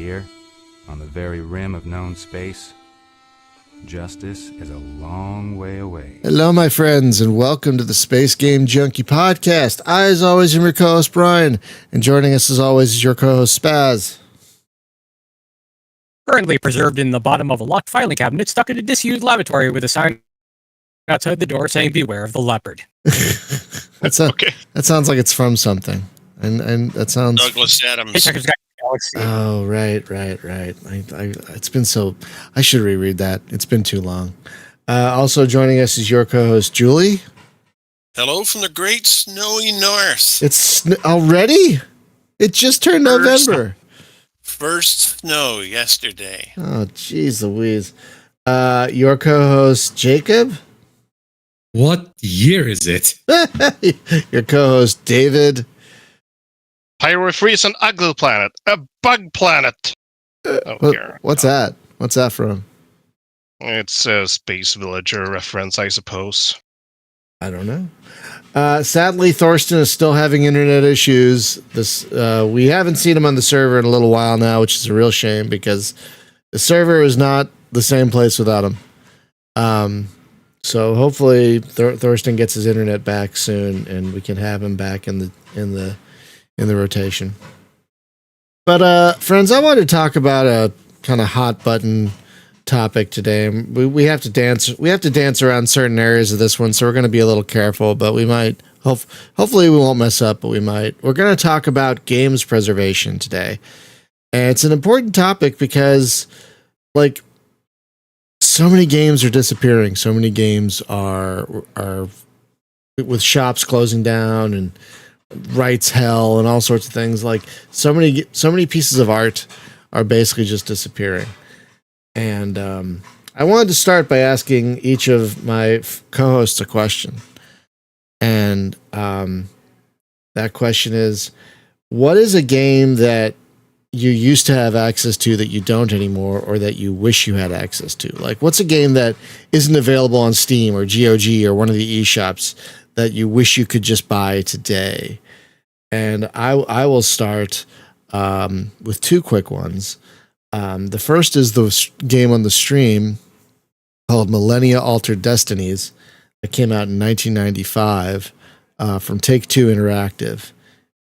here, on the very rim of known space, justice is a long way away. Hello, my friends, and welcome to the Space Game Junkie Podcast. I, as always, am your co-host, Brian, and joining us, as always, is your co-host, Spaz. Currently preserved in the bottom of a locked filing cabinet stuck in a disused lavatory with a sign outside the door saying, "Beware of the leopard." Okay. That sounds like it's from something. And that sounds... Douglas Adams. Hitchhiker's Guide to the Galaxy. Oh, right. It's been so... I should reread that. It's been too long. Also joining us is your co-host, Julie. Hello from the great snowy north. It's already? It just turned November. First snow yesterday. Oh, jeez Louise. Your co-host, Jacob. What year is it? Your co-host, David. Pyrofreeze an ugly planet. A bug planet. What's that? What's that from? It's a Space Villager reference, I suppose. I don't know. Sadly, Thorsten is still having internet issues. We haven't seen him on the server in a little while now, which is a real shame because the server is not the same place without him. So hopefully Thorsten gets his internet back soon, and we can have him back in the rotation. But friends, I want to talk about a kind of hot button topic today. We have to dance. We have to dance around certain areas of this one, so we're going to be a little careful. But we might. Hopefully, we won't mess up. But we might. We're going to talk about games preservation today, and it's an important topic because, like, so many games are disappearing. So many games are with shops closing down and rights hell and all sorts of things. Like so many pieces of art are basically just disappearing. And I wanted to start by asking each of my co-hosts a question. And that question is, what is a game that you used to have access to that you don't anymore, or that you wish you had access to? Like, what's a game that isn't available on Steam or GOG or one of the eShops that you wish you could just buy today? And I will start with two quick ones. The first is the game on the stream called Millennia Altered Destinies that came out in 1995 from Take-Two Interactive.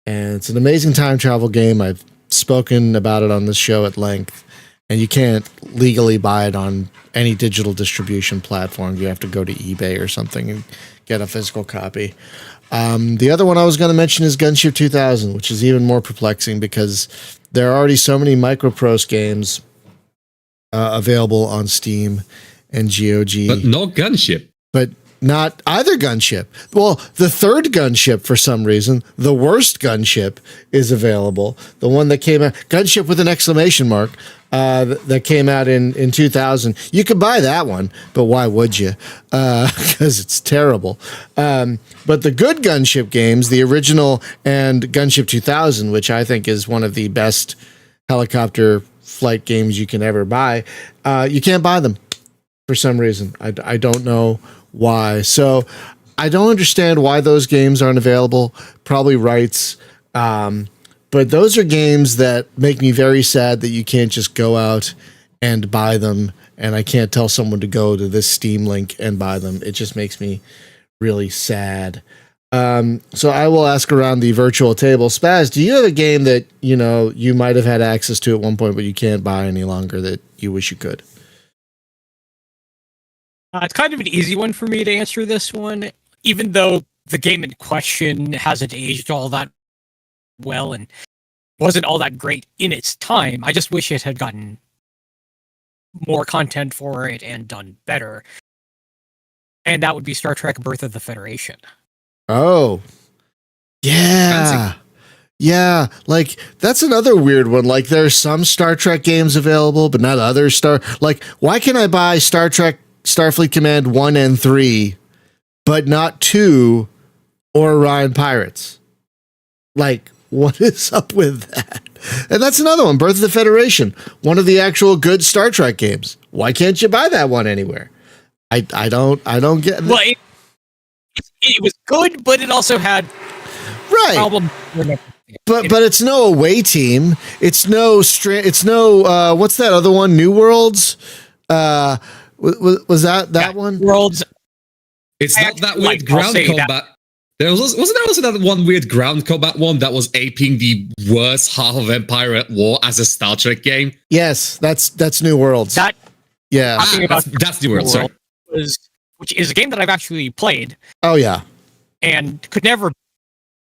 And it's an amazing time travel game. I've spoken about it on this show at length, and you can't legally buy it on any digital distribution platform. You have to go to eBay or something and get a physical copy. The other one I was going to mention is Gunship 2000, which is even more perplexing because there are already so many Microprose games available on Steam and GOG. But no Gunship. But not either Gunship. Well, the third Gunship, for some reason, the worst Gunship, is available. The one that came out, Gunship with an exclamation mark, that came out in 2000. You could buy that one, but why would you? Because it's terrible. But the good Gunship games, the original and Gunship 2000, which I think is one of the best helicopter flight games you can ever buy, you can't buy them for some reason. I don't know why. So I don't understand why those games aren't available. Probably rights. But those are games that make me very sad that you can't just go out and buy them, and I can't tell someone to go to this Steam link and buy them. It just makes me really sad. So I will ask around the virtual table. Spaz, do you have a game that you might have had access to at one point but you can't buy any longer that you wish you could? It's kind of an easy one for me to answer this one, even though the game in question hasn't aged all that well and wasn't all that great in its time. I just wish it had gotten more content for it and done better. And that would be Star Trek Birth of the Federation. Oh. Yeah. Fancy. Yeah, like that's another weird one. Like there's some Star Trek games available, but not other like why can I buy Star Trek Starfleet Command 1 and 3 but not 2 or Orion Pirates? Like, what is up with that? And that's another one, Birth of the Federation, one of the actual good Star Trek games. Why can't you buy that one anywhere? I don't get it. Well, it was good, but it also had right problems but it's no away team. It's no what's that other one? New Worlds. Was that one? Worlds. It's not that weird ground combat. Wasn't there also that one weird ground combat one that was aping the worst half of Empire at War as a Star Trek game? Yes, that's New Worlds. That's New Worlds. Sorry, which is a game that I've actually played. Oh yeah, and could never,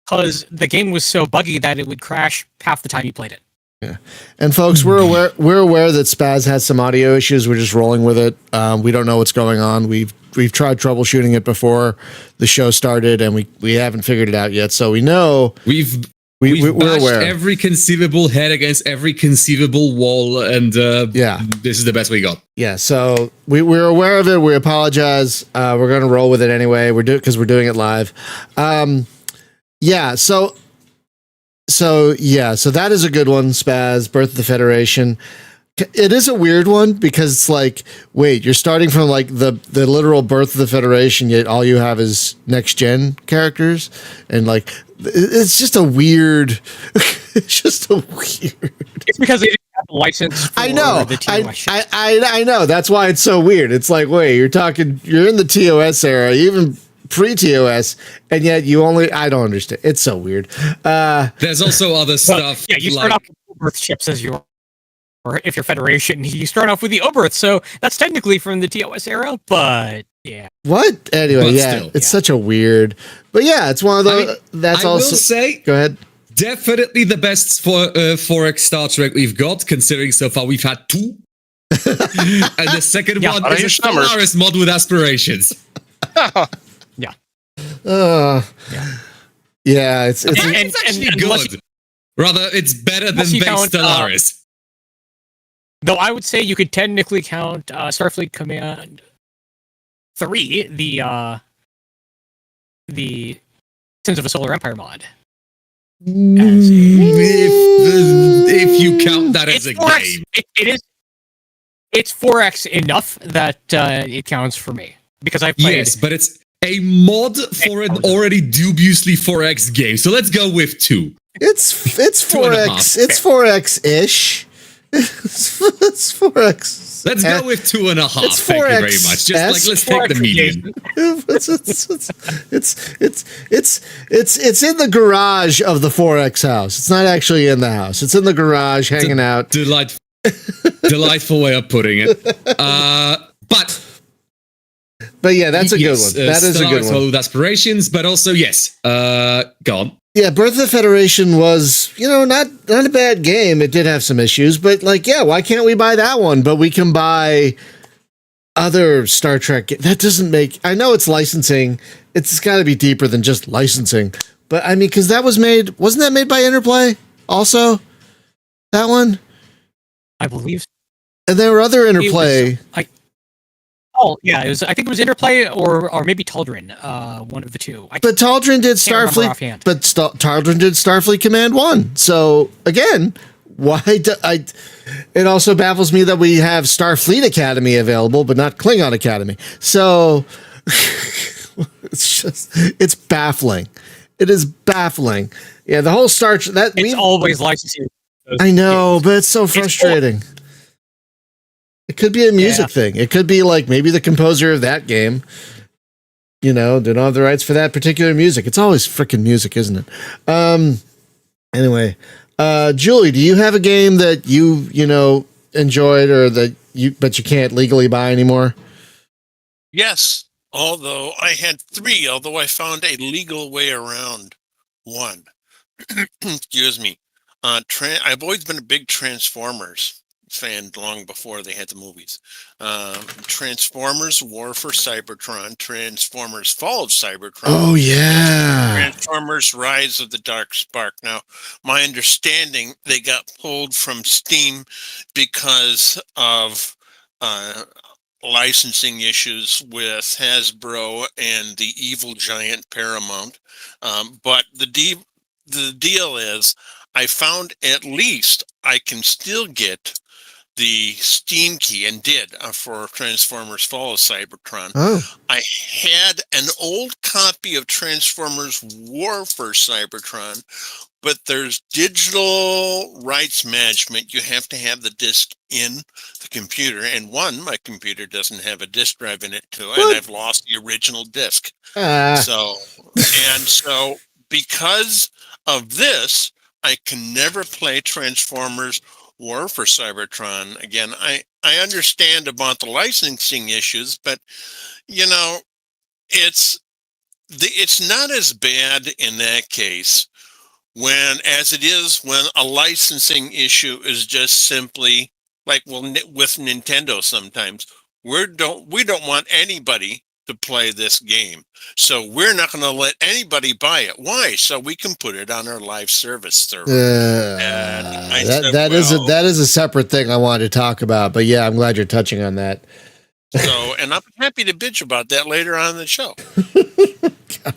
because the game was so buggy that it would crash half the time you played it. Yeah, and folks, we're aware that Spaz has some audio issues. We're just rolling with it. We don't know what's going on. We've tried troubleshooting it before the show started, and we haven't figured it out yet. So we know we're bashed aware. Every conceivable head against every conceivable wall, and this is the best we got. Yeah, so we're aware of it. We apologize. We're going to roll with it anyway. Because we're doing it live. So that is a good one, Spaz, Birth of the Federation. It is a weird one because it's like, wait, you're starting from like the literal Birth of the Federation, yet all you have is next gen characters, and like it's just a weird. It's just a weird. It's because they didn't have a license. For I know. The TOS I know. That's why it's so weird. It's like, wait, you're in the TOS era, even pre-TOS, and yet you I don't understand. It's so weird. There's also other stuff. Yeah, you start off with Oberth ships as or if you're Federation, you start off with the Oberth, so that's technically from the TOS era, but yeah. What? Anyway, but yeah, still, it's such a weird, but yeah, it's one of those. I will say, go ahead. Definitely the best 4X Star Trek we've got, considering so far we've had 2. And the second one is a Stellaris mod with aspirations. Yeah, it's actually good. Rather, it's better than base Stellaris. Though I would say you could technically count Starfleet Command 3, the Sins of a Solar Empire mod. If you count that as a 4X, game, it is. It's 4X enough that it counts for me because I've played. Yes, but it's a mod for an already dubiously 4X game. So let's go with 2. It's 4X. It's 4X ish. It's 4X. Let's go with 2.5. It's 4X. Thank you very much. Just let's take the median. It's in the garage of the 4X house. It's not actually in the house. It's in the garage hanging out. Delightful way of putting it. But yeah, that's a good one. That is a good one. With aspirations, but also yes. Go on. Yeah, Birth of the Federation was, not a bad game. It did have some issues, but why can't we buy that one? But we can buy other Star Trek. That doesn't make. I know it's licensing. It's got to be deeper than just licensing. But I mean, because that wasn't that made by Interplay also? That one, I believe. And there were other Interplay. It was. I think it was Interplay or maybe Taldrin. One of the two. But Taldrin did Starfleet. But Taldrin did Starfleet Command 1. So again, why do I? It also baffles me that we have Starfleet Academy available, but not Klingon Academy. So it's baffling. It is baffling. Yeah, the whole it's always licensing. I know, but it's so frustrating. It could be a music thing. It could be like maybe the composer of that game, they don't have the rights for that particular music. It's always freaking music, isn't it? Anyway, Julie, do you have a game that you enjoyed or but you can't legally buy anymore? Yes, although I had 3, although I found a legal way around 1. Excuse me. I've always been a big Transformers fan long before they had the movies. Transformers War for Cybertron, Transformers Fall of Cybertron. Oh yeah. Transformers Rise of the Dark Spark. Now, my understanding, they got pulled from Steam because of licensing issues with Hasbro and the evil giant Paramount. But the deal is, I found at least I can still get the Steam key and did for Transformers Fall of Cybertron. Oh. I had an old copy of Transformers War for Cybertron, but there's digital rights management. You have to have the disc in the computer. And my computer doesn't have a disc drive in it too, and I've lost the original disc. So because of this, I can never play Transformers War for Cybertron again. I understand about the licensing issues, but it's not as bad in that case as it is when a licensing issue is just simply like, with Nintendo sometimes we don't want anybody to play this game, so we're not going to let anybody buy it. Why? So we can put it on our live service server. That is a separate thing I wanted to talk about, but yeah, I'm glad you're touching on that. So, and I'm happy to bitch about that later on in the show.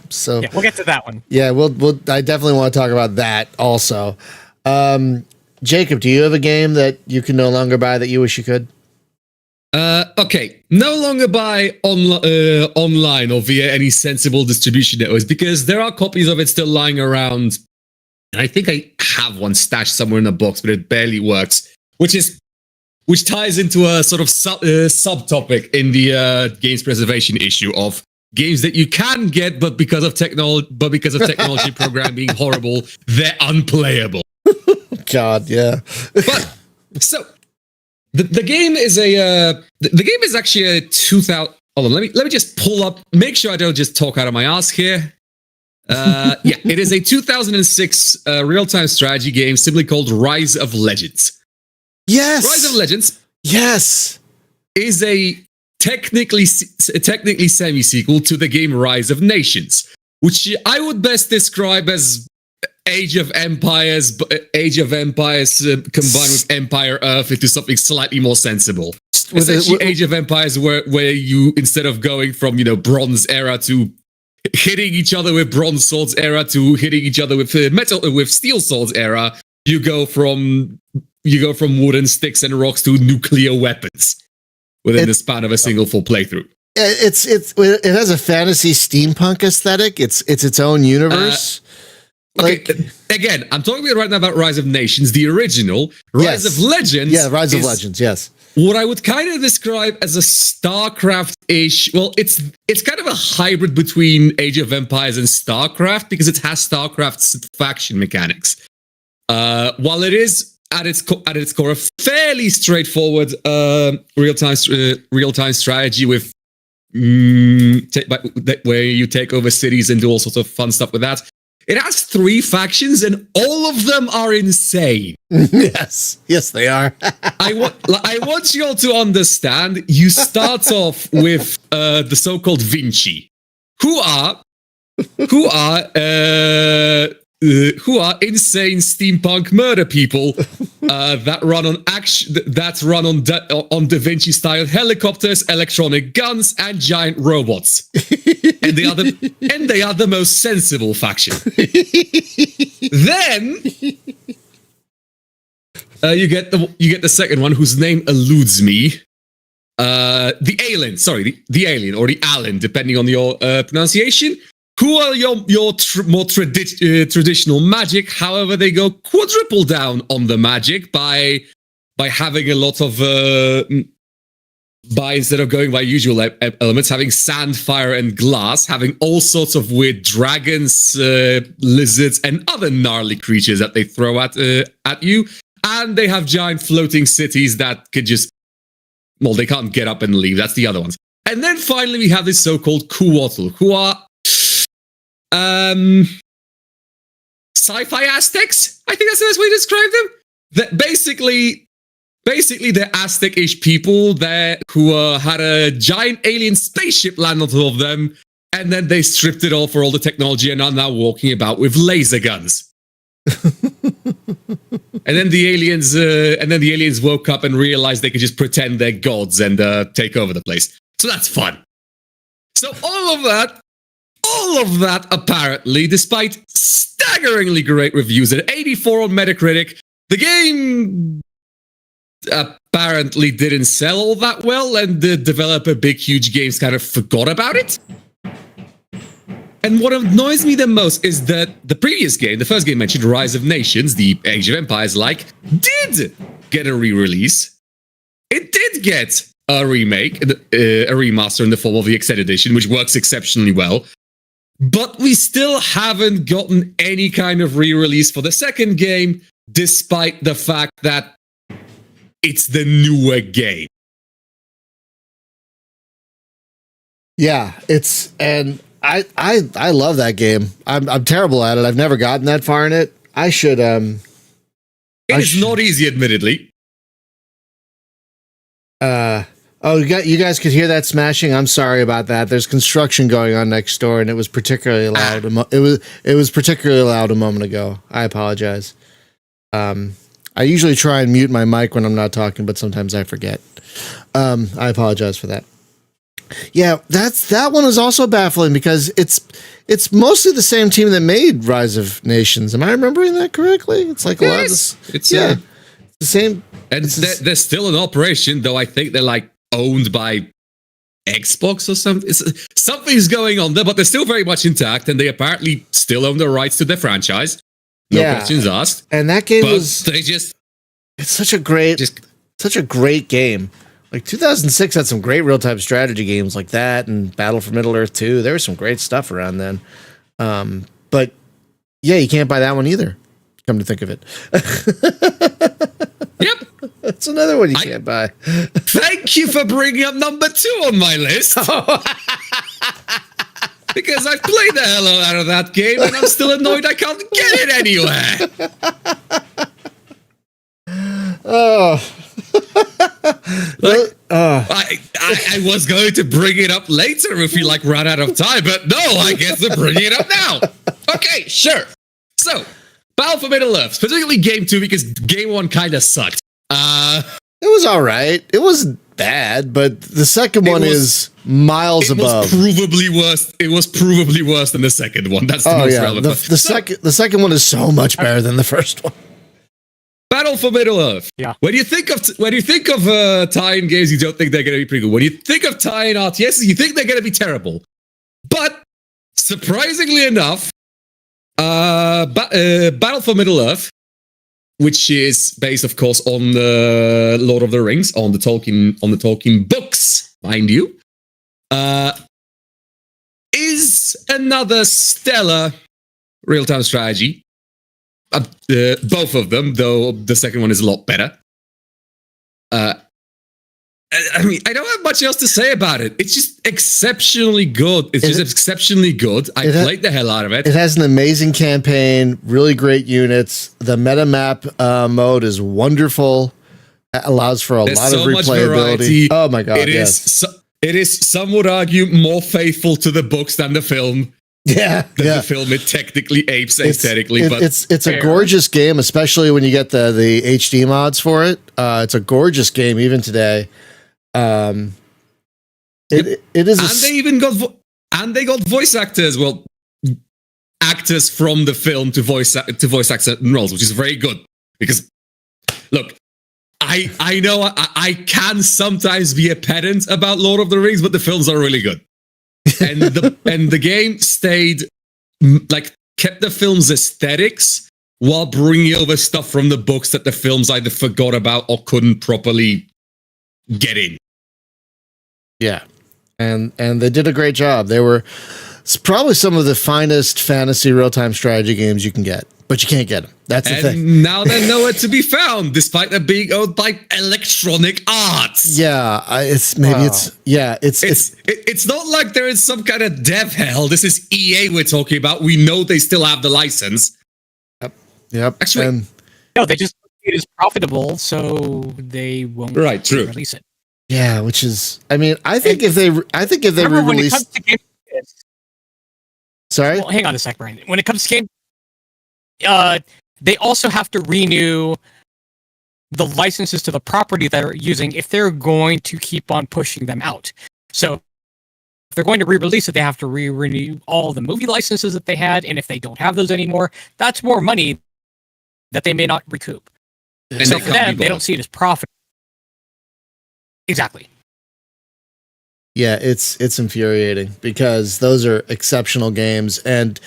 So yeah, we'll get to that one. Yeah, I definitely want to talk about that also. Jacob, do you have a game that you can no longer buy that you wish you could? Okay, no longer buy online or via any sensible distribution networks, because there are copies of it still lying around. And I think I have one stashed somewhere in a box, but it barely works, which ties into a sort of subtopic in the games preservation issue of games that you can get, but because of technology program being horrible, they're unplayable. God, yeah. But so the game is actually a 2000. Hold on, let me just pull up. Make sure I don't just talk out of my ass here. Yeah, it is a 2006 real-time strategy game simply called Rise of Legends. Yes, Rise of Legends. Yes, is a technically semi-sequel to the game Rise of Nations, which I would best describe as Age of Empires combined with Empire Earth into something slightly more sensible. Essentially, Age of Empires, where you, instead of going from Bronze era to hitting each other with Bronze Swords era to hitting each other with Steel Swords era, you go from wooden sticks and rocks to nuclear weapons within the span of a single full playthrough. It has a fantasy steampunk aesthetic. It's its own universe. Okay, again, I'm talking right now about Rise of Nations, the original. Rise of Legends. Yeah, Rise of Legends, yes. What I would kind of describe as a StarCraft-ish, well, it's kind of a hybrid between Age of Empires and StarCraft, because it has StarCraft's faction mechanics. While it is at its core a fairly straightforward real-time strategy with where you take over cities and do all sorts of fun stuff with that. It has 3 factions, and all of them are insane. Yes, they are. I want you all to understand. You start off with the so-called Vinci, who are insane steampunk murder people that run on Da Vinci style helicopters, electronic guns, and giant robots. And they are the most sensible faction. Then you get the second one, whose name eludes me. The Alien, the Alien or the Allen, depending on your pronunciation. Who are your more traditional magic? However, they go quadruple down on the magic by having a lot of instead of going by usual elements, having sand, fire, and glass, having all sorts of weird dragons, lizards, and other gnarly creatures that they throw at you. And they have giant floating cities that could just, well, they can't get up and leave. That's the other ones. And then finally, we have this so-called Kuotl, who are sci-fi Aztecs. I think that's the best way to describe them. That basically they're Aztec-ish people there who had a giant alien spaceship land on top of them, and then they stripped it all for all the technology and are now walking about with laser guns. And then the aliens woke up and realized they could just pretend they're gods and take over the place. So that's fun. So all of that apparently, despite staggeringly great reviews at 84 on Metacritic, the game apparently didn't sell all that well, and the developer Big Huge Games kind of forgot about it. And what annoys me the most is that the previous game, the first game mentioned, Rise of Nations, the Age of Empires like, did get a re-release. It did get a remake, a remaster in the form of the Extended Edition, which works exceptionally well. But we still haven't gotten any kind of re-release for the second game, despite the fact that it's the newer game. Yeah, I love that game. I'm terrible at it. I've never gotten that far in it. I should It's not easy, admittedly. You guys could hear that smashing. I'm sorry about that. There's construction going on next door, and it was particularly loud. It was particularly loud a moment ago. I apologize. I usually try and mute my mic when I'm not talking, but sometimes I forget. I apologize for that. Yeah, that one is also baffling because it's mostly the same team that made Rise of Nations. Am I remembering that correctly? It's like a lot of this. It's the same. And they're still in operation, though I think they're like owned by Xbox or something. Something's going on there, but they're still very much intact, and they apparently still own the rights to their franchise. No questions asked. And that game it's such a great game. Like 2006 had some great real-time strategy games like that, and Battle for Middle-earth 2. There was some great stuff around then. But yeah, you can't buy that one either. Come to think of it. Yep. That's another one you can't buy. Thank you for bringing up number 2 on my list. Because I've played the hell out of that game, and I'm still annoyed I can't get it anywhere. I was going to bring it up later if we ran out of time, but no, I guess to bring it up now. Okay, sure. So, Battle for Middle-earth, particularly Game 2, because Game 1 kind of sucked. It was all right. It wasn't bad, but the second one is miles above. It was provably worse than the second one. That's the most relevant. The second one is so much better than the first one. Battle for Middle-earth. Yeah. When you think of tie-in games, you don't think they're going to be pretty good. When you think of tie-in RTSs, you think they're going to be terrible. But surprisingly enough, Battle for Middle-earth, which is based, of course, on the Lord of the Rings, on the Tolkien books, mind you, is another stellar real-time strategy. Both of them, though the second one is a lot better. I mean, I don't have much else to say about it. It's just exceptionally good. It's just exceptionally good. I played the hell out of it. It has an amazing campaign, really great units. The meta map mode is wonderful. It allows for a lot of replayability. Oh my god! It is. Some would argue more faithful to the books than the film. The film it technically apes aesthetically, but it's a gorgeous game, especially when you get the HD mods for it. It's a gorgeous game even today. It is, and they got voice actors. Well, actors from the film to voice act certain roles, which is very good. Because look, I know I can sometimes be a pedant about Lord of the Rings, but the films are really good. And the game kept the film's aesthetics while bringing over stuff from the books that the films either forgot about or couldn't properly get in. Yeah, and they did a great job. It's probably some of the finest fantasy real-time strategy games you can get, but you can't get them. That's the thing. Now they're nowhere to be found, despite them being owned by Electronic Arts. Yeah, it's not like there is some kind of dev hell. This is EA we're talking about. We know they still have the license. Yep. Actually, no, they just it is profitable, so they won't release it. Yeah, which is, I mean, I think if they re-release. Sorry. Well, hang on a sec, Brian. When it comes to game, they also have to renew the licenses to the property that are using if they're going to keep on pushing them out. So if they're going to re-release it, they have to renew all the movie licenses that they had, and if they don't have those anymore, that's more money that they may not recoup. And so for them, they don't see it as profitable. Exactly. Yeah, it's infuriating because those are exceptional games, and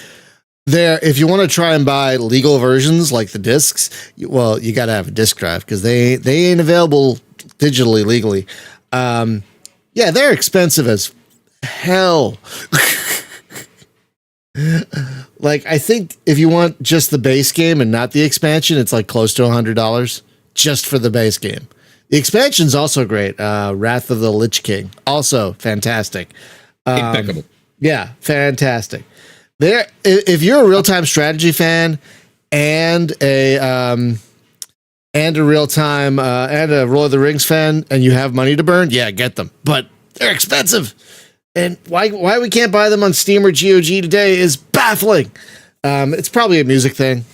there, if you want to try and buy legal versions like the discs, well, you got to have a disc drive because they ain't available digitally legally. Yeah, they're expensive as hell. Like, I think if you want just the base game and not the expansion, it's like close to $100 just for the base game. The expansion's also great. Wrath of the Lich King, also fantastic. Impeccable. Yeah, fantastic. There, if you're a real-time strategy fan and a real-time and a Lord of the Rings fan, and you have money to burn, yeah, get them. But they're expensive, and why we can't buy them on Steam or GOG today is baffling. It's probably a music thing.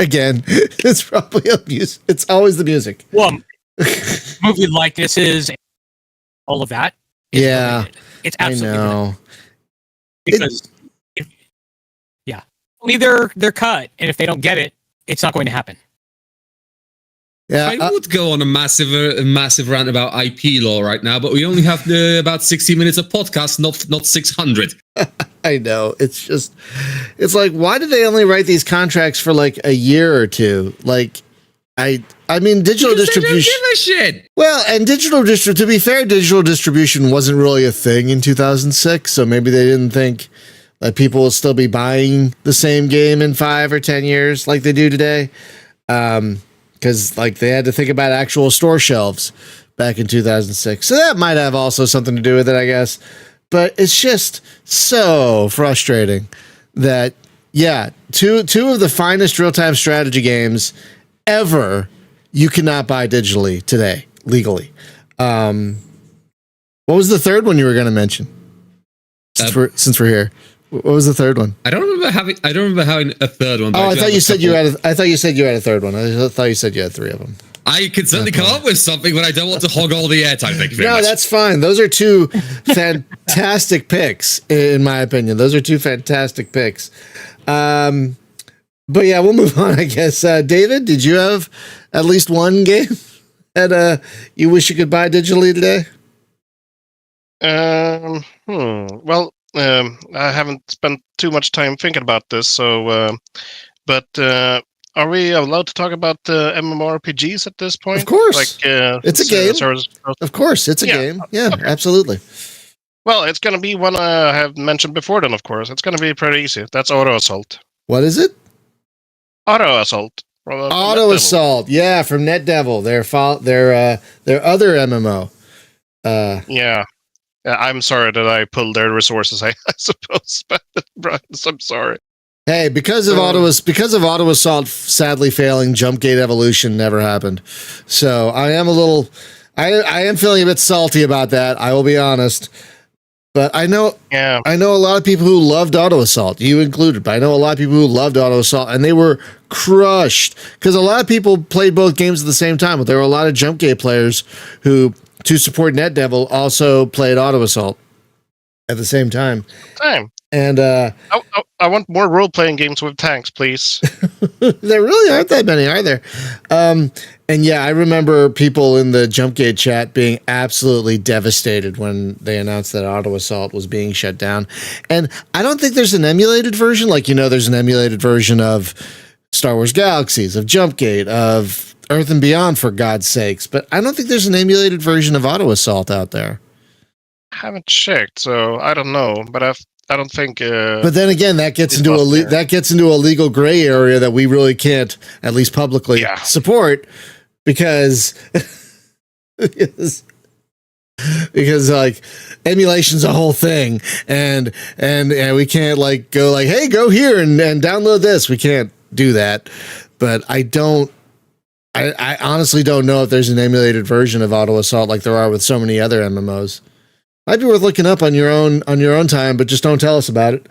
Again, it's probably a music. It's always the music. Well, movie likenesses, all of that. Is Yeah, related. It's absolutely I know. related. Because only they're cut, and if they don't get it, it's not going to happen. Yeah, I would go on a massive rant about IP law right now, but we only have about 60 minutes of podcast, not 600. I know. It's like, why did they only write these contracts for like a year or two? Like, I mean, digital distribution. They don't give a shit. Well, and to be fair, digital distribution wasn't really a thing in 2006, so maybe they didn't think that people will still be buying the same game in 5 or 10 years like they do today. Because like they had to think about actual store shelves back in 2006. So that might have also something to do with it, I guess. But it's just so frustrating that, yeah, two of the finest real-time strategy games ever you cannot buy digitally today, legally. What was the third one you were going to mention? Since we're here. What was the third one? I don't remember having a third one. Oh, I thought you said you had a third one. I thought you said you had 3 of them. I could certainly come up with something, but I don't want to hog all the airtime. Thank you very much. No, that's fine. Those are 2 fantastic picks, in my opinion. Those are 2 fantastic picks. But yeah, we'll move on, I guess. David, did you have at least one game that you wish you could buy digitally today? Well, I haven't spent too much time thinking about this, so but are we allowed to talk about MMORPGs at this point? Of course. Like, it's a game. Of course, it's a game. Yeah, okay. Absolutely. Well, it's going to be one I have mentioned before then, of course. It's going to be pretty easy. That's Auto Assault. What is it? Auto Assault. Auto Assault. Yeah, from NetDevil. Their other MMO. Yeah. I'm sorry that I pulled their resources, I suppose. But I'm sorry. Hey, because of Auto Assault sadly failing, Jumpgate Evolution never happened. So I am feeling a bit salty about that. I will be honest. But I know a lot of people who loved Auto Assault, you included, but I know a lot of people who loved Auto Assault, and they were crushed because a lot of people played both games at the same time, but there were a lot of Jumpgate players who, to support NetDevil, also played Auto Assault at the same time. And I want more role-playing games with tanks, please. There really aren't that many, are there? And yeah, I remember people in the Jumpgate chat being absolutely devastated when they announced that Auto Assault was being shut down. And I don't think there's an emulated version. Like, there's an emulated version of Star Wars Galaxies, of Jumpgate, of Earth and Beyond, for God's sakes. But I don't think there's an emulated version of Auto Assault out there. I haven't checked, so I don't know. But I don't think. But then again, that gets into a legal gray area that we really can't, at least publicly, support because like emulation's a whole thing, and we can't like go like, hey, go here and download this. We can't do that. But I honestly don't know if there's an emulated version of Auto Assault like there are with so many other MMOs. Might be worth looking up on your own time, but just don't tell us about it.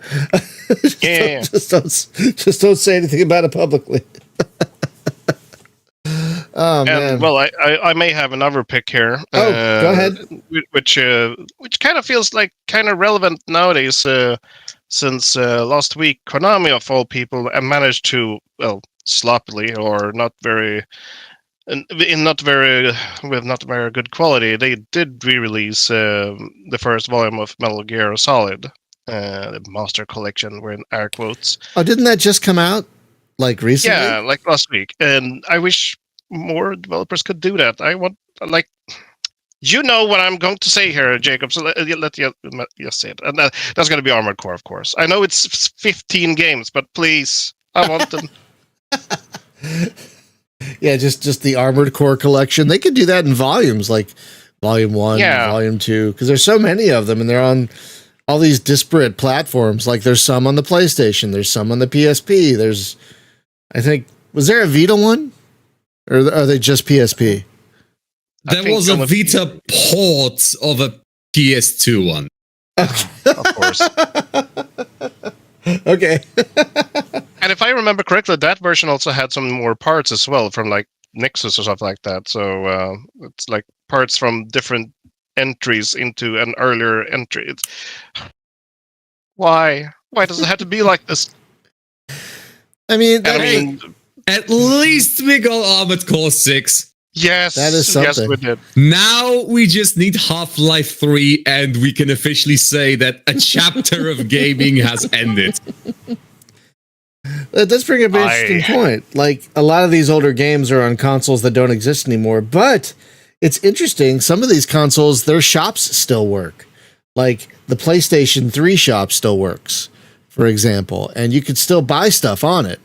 Just don't say anything about it publicly. Oh man! Well, I may have another pick here. Oh, go ahead. Which kind of feels like kind of relevant nowadays, since last week Konami of all people managed to, well, sloppily or not very and in not very with not very good quality, they did re-release the first volume of Metal Gear Solid, the Master Collection, we're in air quotes. Oh, didn't that just come out like recently? Yeah, like last week, and I wish more developers could do that. I want like. You know what I'm going to say here, Jacob. So let you say it, and that's going to be Armored Core, of course. I know it's 15 games, but please, I want them. Yeah, just the Armored Core collection. They could do that in volumes, like Volume 1, Yeah. Volume 2, because there's so many of them, and they're on all these disparate platforms. Like there's some on the PlayStation, there's some on the PSP. There's, I think, was there a Vita one, or are they just PSP? There was a Vita port of a PS2 one. Of course. Okay. And if I remember correctly, that version also had some more parts as well from like Nexus or something like that. So it's like parts from different entries into an earlier entry. Why? Why does it have to be like this? I mean, at least we got Armored Core 6. Yes, that is something. Yes, we did. Now we just need Half-Life 3 and we can officially say that a chapter of gaming has ended. That does bring up an interesting point. Like, a lot of these older games are on consoles that don't exist anymore, but it's interesting. Some of these consoles, their shops still work. Like, the PlayStation 3 shop still works, for example, and you could still buy stuff on it.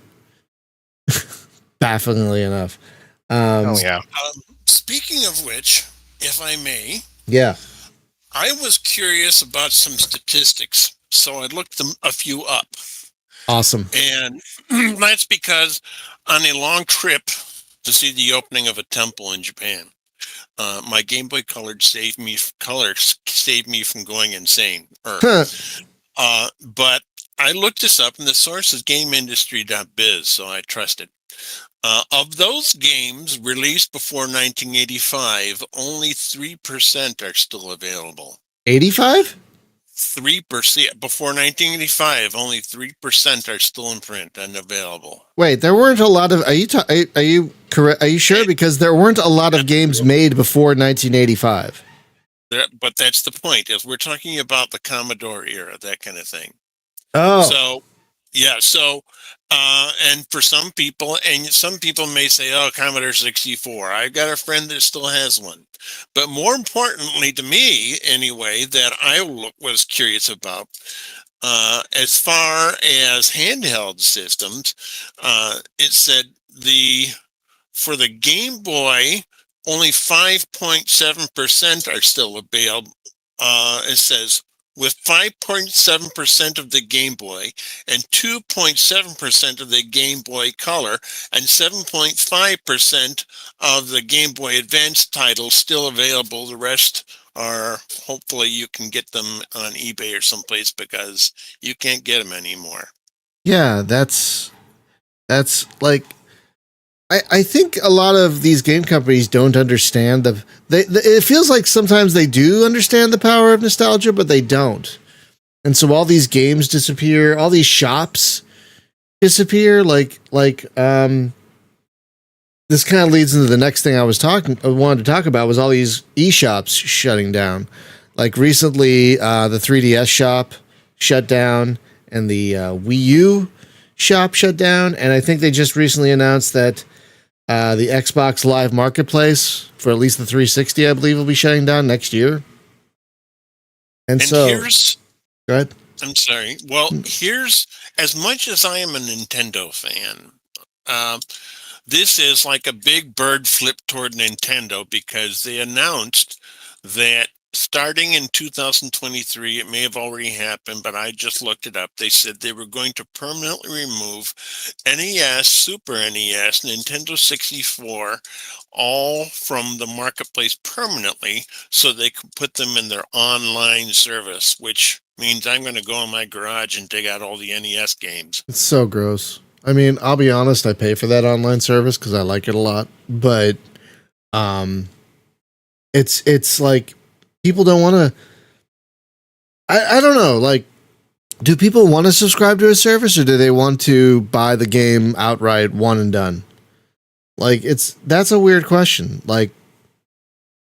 Bafflingly enough. Oh, yeah. Speaking of which, if I may, yeah, I was curious about some statistics, so I looked them a few up. Awesome. And that's because on a long trip to see the opening of a temple in Japan, my Game Boy Color saved me from going insane. But I looked this up, and the source is GameIndustry.biz, so I trust it. Of those games released before 1985, only 3% are still available. 85? 3% before 1985, only 3% are still in print and available. Wait, there weren't a lot of. Are you correct? Are you sure? Because there weren't a lot of games made before 1985. But that's the point. Is we're talking about the Commodore era, that kind of thing. Oh, so yeah. So and for some people may say, "Oh, Commodore 64." I've got a friend that still has one. But more importantly to me, anyway, that I was curious about, as far as handheld systems, it said for the Game Boy, only 5.7% are still available. It says with 5.7% of the Game Boy and 2.7% of the Game Boy Color and 7.5% of the Game Boy Advance titles still available. The rest are, hopefully you can get them on eBay or someplace because you can't get them anymore. yeah, that's like. I think a lot of these game companies don't understand it feels like sometimes they do understand the power of nostalgia, but they don't. And so all these games disappear, all these shops disappear. Like this kind of leads into the next thing I wanted to talk about was all these eShops shutting down. Like recently, the 3DS shop shut down and the Wii U shop shut down. And I think they just recently announced that the Xbox Live Marketplace for at least the 360, I believe, will be shutting down next year. And so, go ahead. I'm sorry. Well, here's, as much as I am a Nintendo fan, this is like a big bird flip toward Nintendo because they announced that starting in 2023, it may have already happened, but I just looked it up. They said they were going to permanently remove NES, Super NES, Nintendo 64, all from the marketplace permanently so they could put them in their online service, which means I'm going to go in my garage and dig out all the NES games. It's so gross. I mean, I'll be honest, I pay for that online service because I like it a lot, but it's like people don't want to. I don't know. Like, do people want to subscribe to a service or do they want to buy the game outright, one and done? Like that's a weird question. Like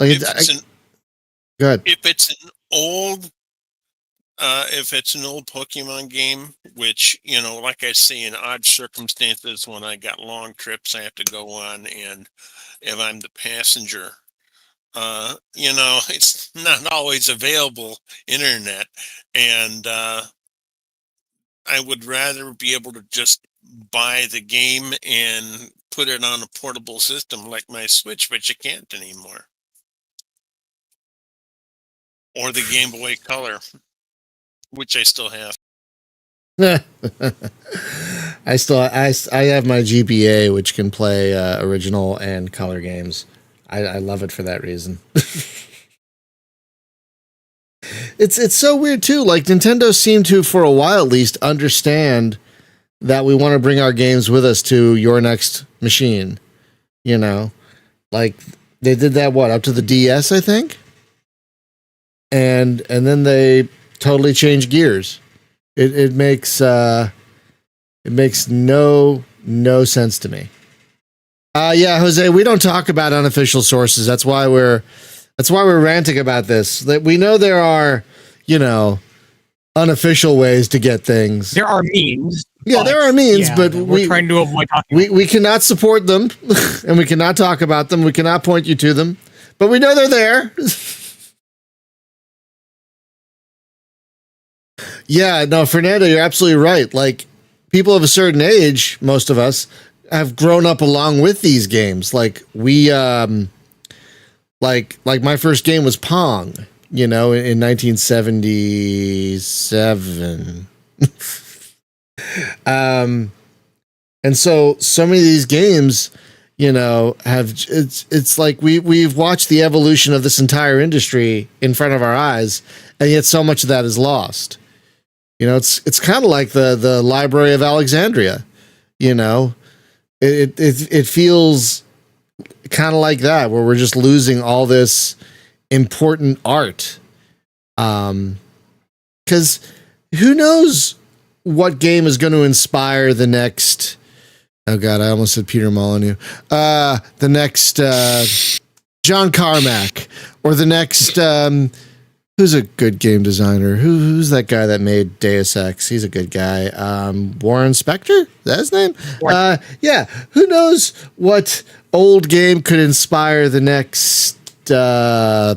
If it's an go ahead. if it's an old Pokemon game, which, like I say, in odd circumstances, when I got long trips I have to go on, and if I'm the passenger, it's not always available internet, and I would rather be able to just buy the game and put it on a portable system like my Switch, but you can't anymore, or the Game Boy Color, which I still have. I have my GBA, which can play original and color games. I love it for that reason. It's so weird too. Like Nintendo seemed to, for a while at least, understand that we want to bring our games with us to your next machine. You know, like they did that up to the DS, I think, and then they totally changed gears. It makes no sense to me. Yeah, Jose, we don't talk about unofficial sources. That's why we're ranting about this. That we know there are, unofficial ways to get things. There are memes. Yeah, there are memes, but we're trying to avoid talking. We cannot support them, and we cannot talk about them. We cannot point you to them, but we know they're there. Yeah, no, Fernando, you're absolutely right. Like people of a certain age, most of us have grown up along with these games. Like we, like my first game was Pong, in 1977. And so many of these games, have it's like we've watched the evolution of this entire industry in front of our eyes, and yet so much of that is lost. It's kind of like the Library of Alexandria. It feels kind of like that, where we're just losing all this important art. Because who knows what game is going to inspire the next. Oh God, I almost said Peter Molyneux. The next John Carmack, or the next. Who's a good game designer? Who's that guy that made Deus Ex? He's a good guy. Warren Spector? Is that his name? Yeah. Who knows what old game could inspire the next, guy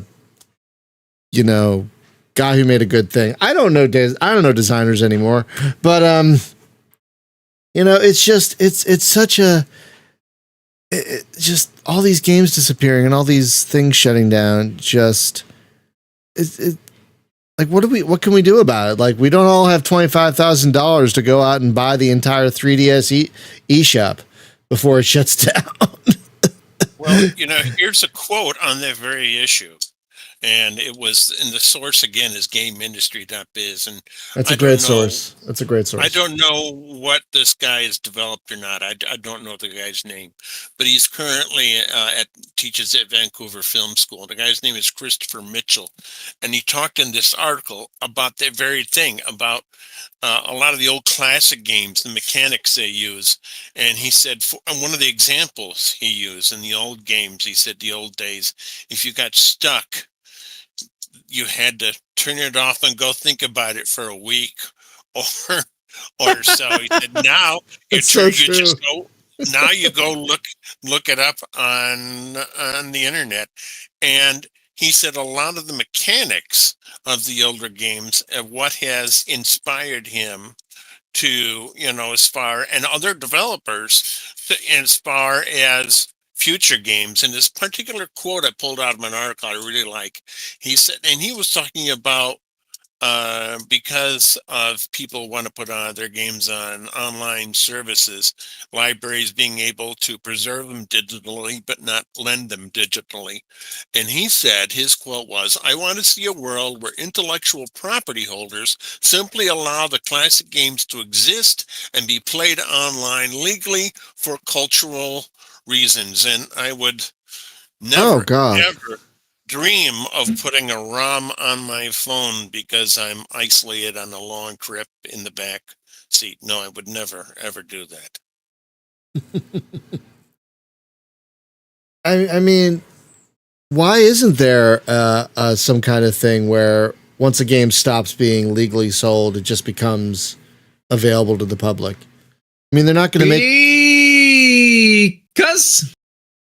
who made a good thing. I don't know designers anymore, but it's just it's such a just all these games disappearing and all these things shutting down. Just like what can we do about it? Like we don't all have $25,000 to go out and buy the entire 3DS eShop before it shuts down. Well, here's a quote on that very issue. And it was, and the source again is GameIndustry.biz, and that's a great source. That's a great source. I don't know what this guy has developed or not. I don't know the guy's name, but he's currently teaches at Vancouver Film School. The guy's name is Christopher Mitchell, and he talked in this article about that very thing, about a lot of the old classic games, the mechanics they use. And he said, one of the examples he used in the old games, he said the old days, if you got stuck, you had to turn it off and go think about it for a week or so. He said, now you just go. Now you go look it up on the internet. And he said a lot of the mechanics of the older games and what has inspired him to, as far, and other developers, as far as future games. And this particular quote I pulled out of an article I really like. He said, and he was talking about because of people want to put their games on online services, libraries being able to preserve them digitally but not lend them digitally. And he said, his quote was, "I want to see a world where intellectual property holders simply allow the classic games to exist and be played online legally for cultural reasons." And I would never, ever dream of putting a ROM on my phone because I'm isolated on a long trip in the back seat. No, I would never, ever do that. I mean, why isn't there some kind of thing where once a game stops being legally sold, it just becomes available to the public? I mean, they're not going to make Because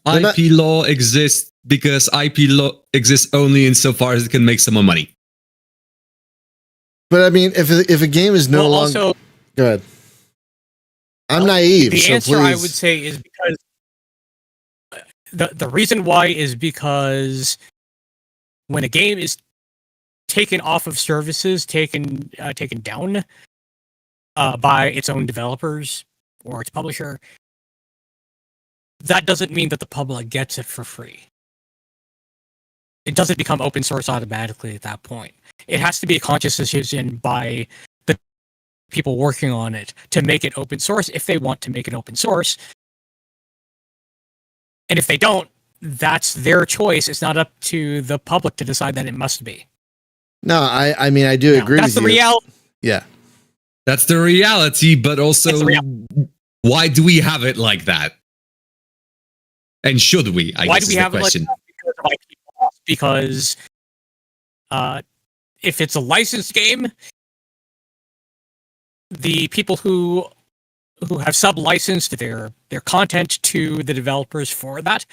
They're IP not- law exists because IP law exists only insofar as it can make some more money. But I mean, if a game is no Well, longer, also, go ahead. I'm well, naive, the so answer please. I would say is because the reason why is because when a game is taken off of services, taken down by its own developers or its publisher, that doesn't mean that the public gets it for free. It doesn't become open source automatically at that point. It has to be a conscious decision by the people working on it to make it open source if they want to make it open source. And if they don't, that's their choice. It's not up to the public to decide that it must be. No, I mean, I do Now, agree that's with the you. reality. Yeah. That's the reality, but also, That's the why do we have it like that? And should we? I Why guess do we is have the question. it like that? Because if it's a licensed game, the people who have sub-licensed their content to the developers for that,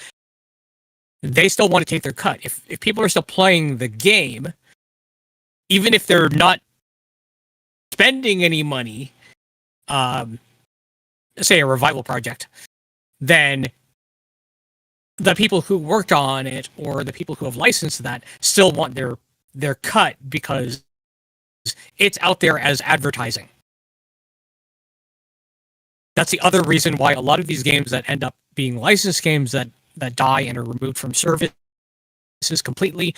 they still want to take their cut. If people are still playing the game, even if they're not spending any money, say a revival project, then the people who worked on it or the people who have licensed that still want their cut because it's out there as advertising. That's the other reason why a lot of these games that end up being licensed games that die and are removed from services completely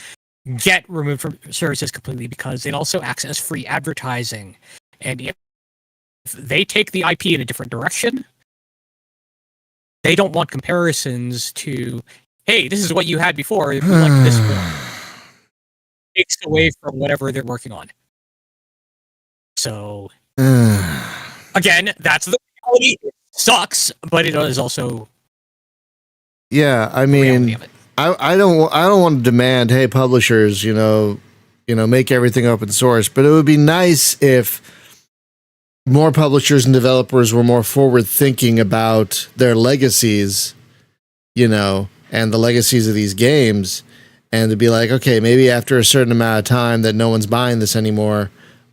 get removed from services completely because it also acts as free advertising. And if they take the IP in a different direction, they don't want comparisons to, hey, this is what you had before. If you like this one, takes away from whatever they're working on. So again, that's the reality. It sucks, but it is also Yeah, I the reality mean, of it. I don't want to demand, hey, publishers, make everything open source, but it would be nice if more publishers and developers were more forward thinking about their legacies, and the legacies of these games, and to be like, okay, maybe after a certain amount of time that no one's buying this anymore,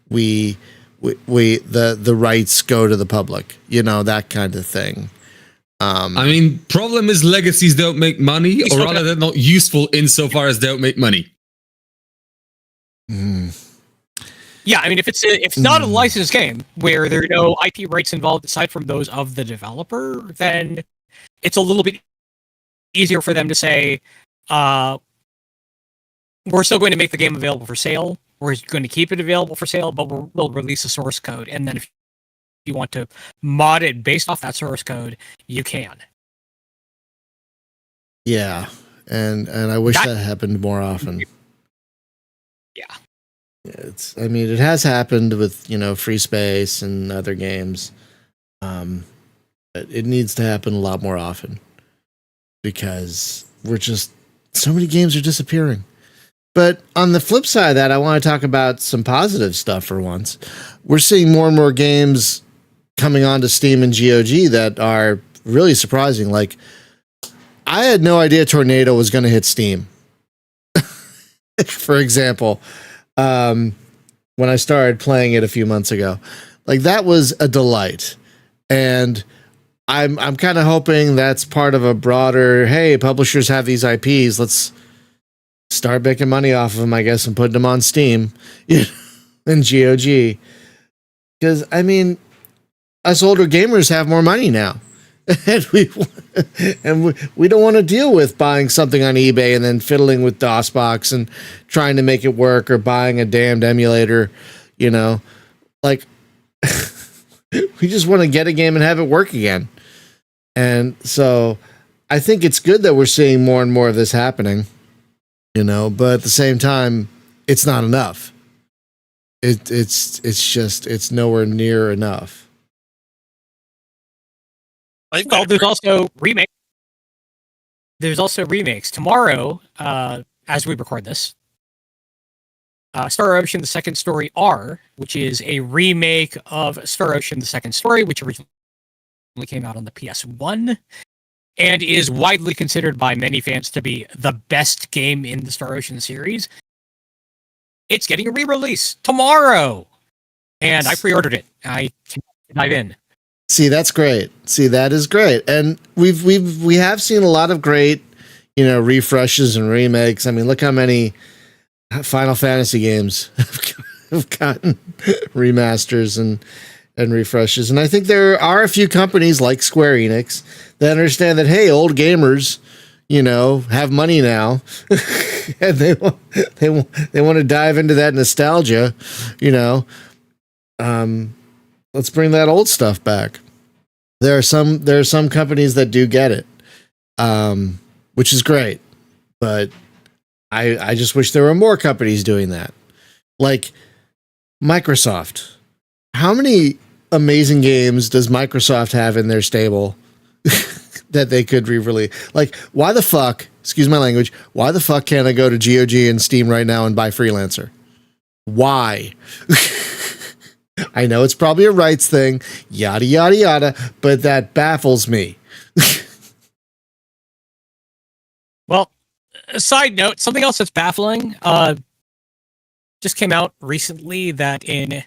the rights go to the public, that kind of thing. I mean, problem is legacies don't make money, or rather, they're not useful insofar as they don't make money. Yeah, I mean, if it's not a licensed game where there are no IP rights involved aside from those of the developer, then it's a little bit easier for them to say, we're still going to make the game available for sale. We're going to keep it available for sale, but we'll release a source code. And then if you want to mod it based off that source code, you can. Yeah, and I wish that happened more often. Yeah. It has happened with, Free Space and other games. But it needs to happen a lot more often because so many games are disappearing. But on the flip side of that, I want to talk about some positive stuff for once. We're seeing more and more games coming onto Steam and GOG that are really surprising. Like, I had no idea Tornado was going to hit Steam. For example, when I started playing it a few months ago, like, that was a delight. And I'm kind of hoping that's part of a broader, hey, publishers have these IPs, let's start making money off of them, I guess, and putting them on Steam and GOG. Because, I mean, us older gamers have more money now. And we don't want to deal with buying something on eBay and then fiddling with DOSBox and trying to make it work, or buying a damned emulator, like, we just want to get a game and have it work again. And so I think it's good that we're seeing more and more of this happening, but at the same time, it's not enough. It's nowhere near enough. Well, there's also remakes. there's also remakes. Tomorrow, as we record this, Star Ocean: The Second Story R, which is a remake of Star Ocean: The Second Story, which originally came out on the PS1 and is widely considered by many fans to be the best game in the Star Ocean series. It's getting a re-release tomorrow, and I pre-ordered it. I can dive in. See, that's great. See, that is great. And we have seen a lot of great, refreshes and remakes. I mean, look how many Final Fantasy games have gotten remasters and refreshes. And I think there are a few companies like Square Enix that understand that, hey, old gamers, have money now, and they want to dive into that nostalgia, let's bring that old stuff back. There are some companies that do get it, which is great, but I just wish there were more companies doing that, like Microsoft. How many amazing games does Microsoft have in their stable that they could re-release? Like, why the fuck, excuse my language, why the fuck can't I go to GOG and Steam right now and buy Freelancer? Why? I know it's probably a rights thing, yada, yada, yada, but that baffles me. Well, a side note, something else that's baffling, just came out recently that in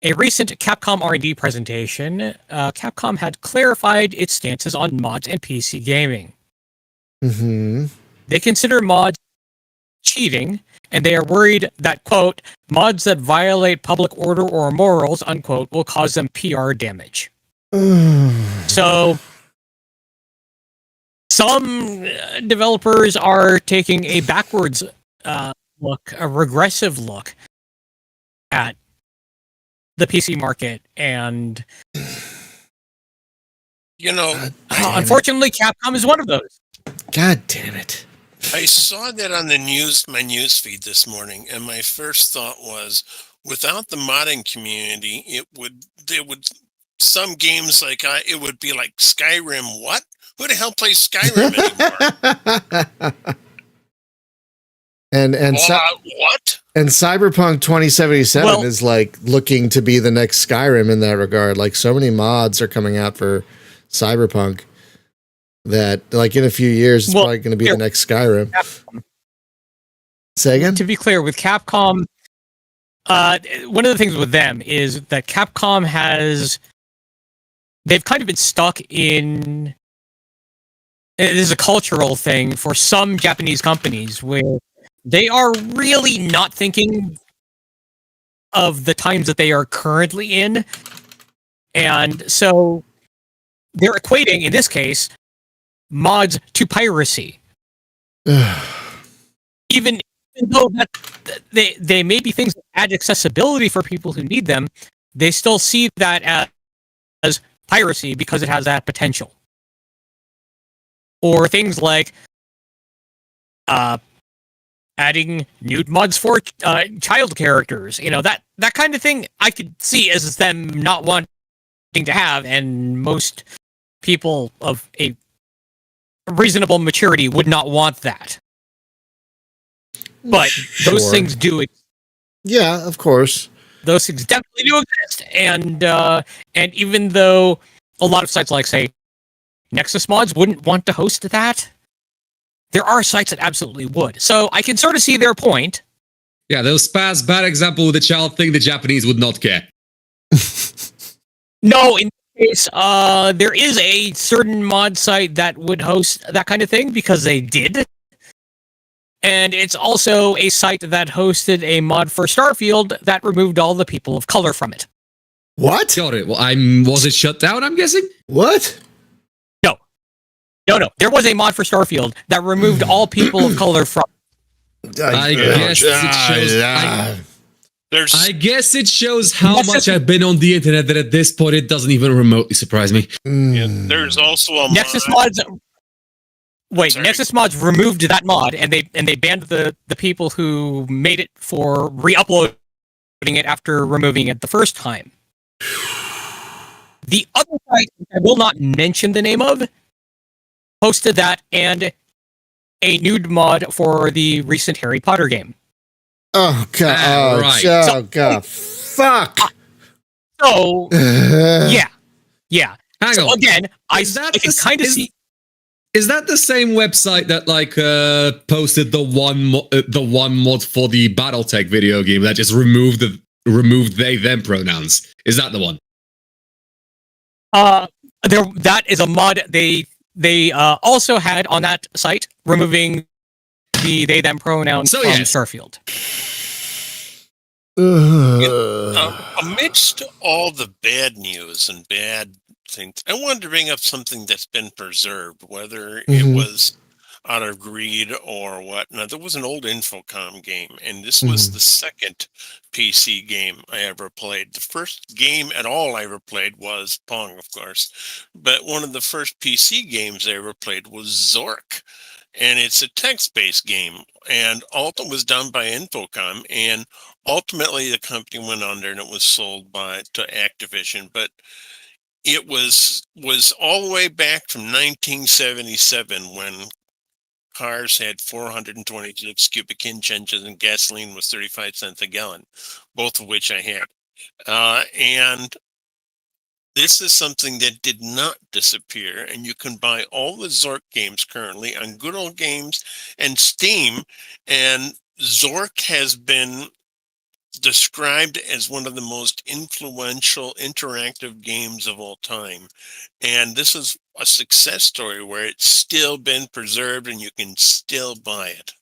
a recent Capcom R&D presentation, Capcom had clarified its stances on mods and PC gaming. Mm-hmm. They consider mods cheating, and they are worried that, quote, mods that violate public order or morals, unquote, will cause them PR damage. So, some developers are taking a backwards look, a regressive look at the PC market, and unfortunately, Capcom is one of those. God damn it! I saw that on the my news feed this morning, and my first thought was, without the modding community, some games it would be like Skyrim. What? Who the hell plays Skyrim anymore? And what? And Cyberpunk 2077 is like looking to be the next Skyrim in that regard. Like, so many mods are coming out for Cyberpunk that, like, in a few years, it's probably going to be the next Skyrim. Say again? To be clear, with Capcom, one of the things with them is that Capcom they've kind of been stuck in, it is a cultural thing for some Japanese companies where they are really not thinking of the times that they are currently in. And so they're equating, in this case, mods to piracy. Even though they may be things that add accessibility for people who need them, they still see that as piracy because it has that potential. Or things like adding nude mods for child characters, that kind of thing. I could see as them not wanting to have, and most people of a reasonable maturity would not want that. But those things do exist. Yeah, of course. Those things definitely do exist, and even though a lot of sites like, say, Nexus Mods wouldn't want to host that, there are sites that absolutely would. So I can sort of see their point. Yeah, those past bad example with the child thing, the Japanese would not care. No, in this case, there is a certain mod site that would host that kind of thing because they did. And it's also a site that hosted a mod for Starfield that removed all the people of color from it. What? Got it. Well, was it shut down, I'm guessing? What? No. There was a mod for Starfield that removed all people of color from it. I guess it shows how much I've been on the internet that at this point it doesn't even remotely surprise me. Yeah, there's also a Nexus Mods. Wait, Nexus Mods removed that mod, and they banned the people who made it for re-uploading it after removing it the first time. The other site, I will not mention the name of, posted that and a nude mod for the recent Harry Potter game. Oh god! Right. Oh god! Fuck! So yeah. Hang So on. again, I can kind of see. Is that the same website that posted the one mod for the BattleTech video game that just removed they them pronouns? Is that the one? That is a mod they also had on that site, removing the they them pronouns So, from yes. Starfield. Amidst all the bad news and bad things, I wanted to bring up something that's been preserved, whether it was out of greed or what. Now, there was an old Infocom game, and this was the second PC game I ever played. The first game at all I ever played was Pong, of course, but one of the first PC games I ever played was Zork. And it's a text-based game, and Alta was done by Infocom, and ultimately the company went under and it was sold to Activision. But it was all the way back from 1977 when cars had 426 cubic inch engines and gasoline was 35 cents a gallon, both of which I had. And this is something that did not disappear, and you can buy all the Zork games currently on Good Old Games and Steam, and Zork has been described as one of the most influential interactive games of all time. And this is a success story where it's still been preserved and you can still buy it.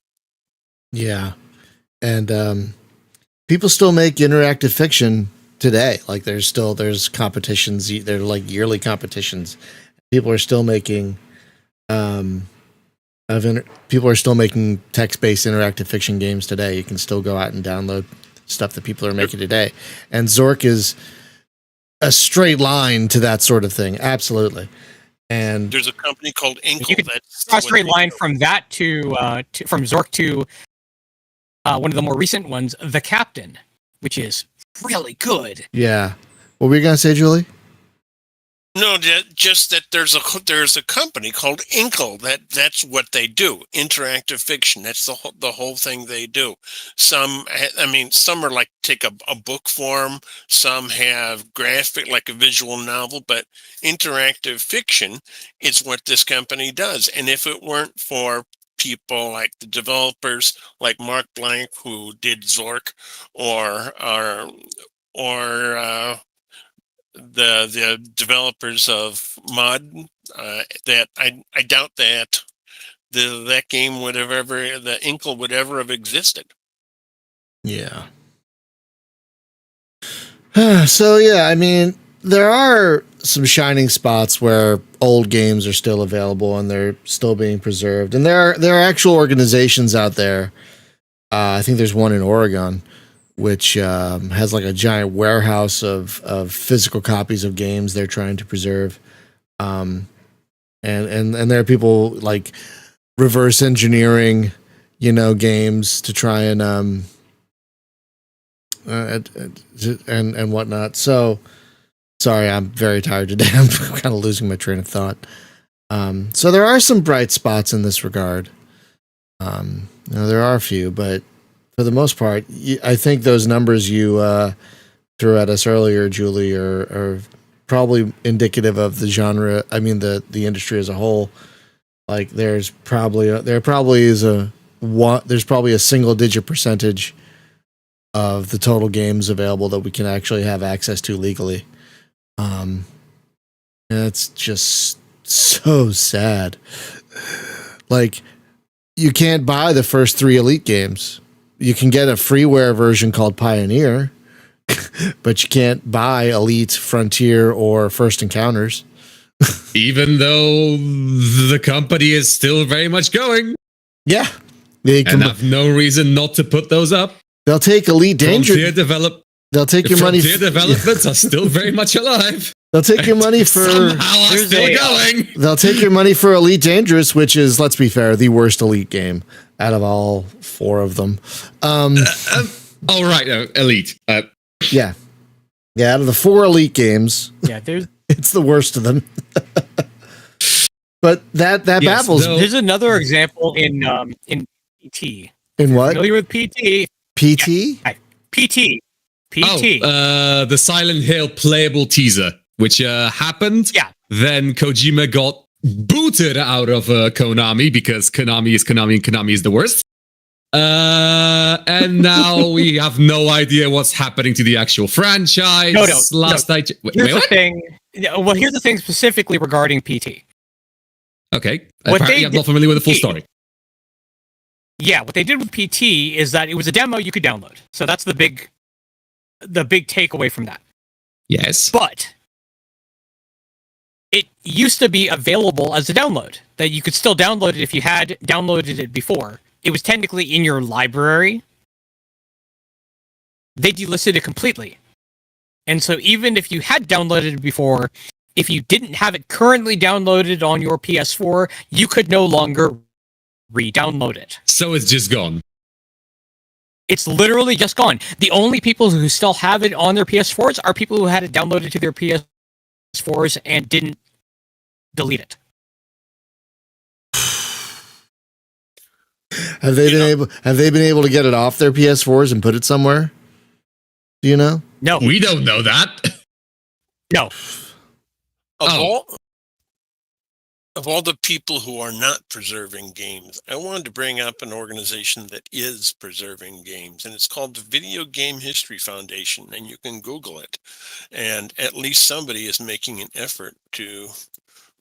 Yeah. And people still make interactive fiction today. Like there's competitions, they're like yearly competitions. People are still making people are still making text-based interactive fiction games today. You can still go out and download stuff that people are making today. And Zork is a straight line to that sort of thing. Absolutely. And there's a company called Inkle. You could draw a straight line from that to from Zork to one of the more recent ones, The Captain, which is really good. Yeah. What were you gonna say, Julie? No, just that there's a company called Inkle that's what they do, interactive fiction. That's the whole thing they do. Some are like take a book form. Some have graphic, like a visual novel, but interactive fiction is what this company does. And if it weren't for people like the developers, like Mark Blank, who did Zork, or the developers of Mod, that I doubt that that game would have ever, the Inkle would ever have existed. Yeah. So yeah, I mean, there are some shining spots where old games are still available and they're still being preserved, and there are actual organizations out there. I think there's one in Oregon, which has like a giant warehouse of physical copies of games they're trying to preserve. And there are people like reverse engineering, games to try and whatnot. So sorry, I'm very tired today. I'm kind of losing my train of thought. So there are some bright spots in this regard. There are a few, but for the most part, I think those numbers you threw at us earlier, Julie, are probably indicative of the genre. I mean, the industry as a whole. Like, there's probably a single-digit percentage of the total games available that we can actually have access to legally. And it's just so sad. Like, you can't buy the first 3 Elite games. You can get a freeware version called Pioneer, but you can't buy Elite, Frontier, or First Encounters. Even though the company is still very much going. Yeah. And have no reason not to put those up. They'll take Elite Dangerous. They'll take your money. Frontier developments are still very much alive. They'll take your money for. Somehow are still going. They'll take your money for Elite Dangerous, which is, let's be fair, the worst Elite game out of all 4 of them. Elite. Yeah, out of the 4 Elite games, yeah, it's the worst of them. But that Yes, baffles though- There's another example in PT. in what? Familiar with PT? PT? PT. PT. The Silent Hill playable teaser, which happened. Yeah. Then Kojima got booted out of Konami because Konami is Konami and Konami is the worst. And now we have no idea what's happening to the actual franchise. No. Wait, Here's the what? thing. Well, here's the thing specifically regarding PT. Okay. What Apparently they I'm not familiar with the full story. Yeah, what they did with PT is that it was a demo you could download. So that's the big takeaway from that. Yes. But it used to be available as a download, that you could still download it if you had downloaded it before. It was technically in your library. They delisted it completely. And so even if you had downloaded it before, if you didn't have it currently downloaded on your PS4, you could no longer re-download it. So it's just gone. It's literally just gone. The only people who still have it on their PS4s are people who had it downloaded to their PS4s and didn't delete it. Have they been able to get it off their PS4s and put it somewhere? Do you know? No, We don't know that. no. Of all the people who are not preserving games, I wanted to bring up an organization that is preserving games, and it's called the Video Game History Foundation, and you can Google it. And at least somebody is making an effort to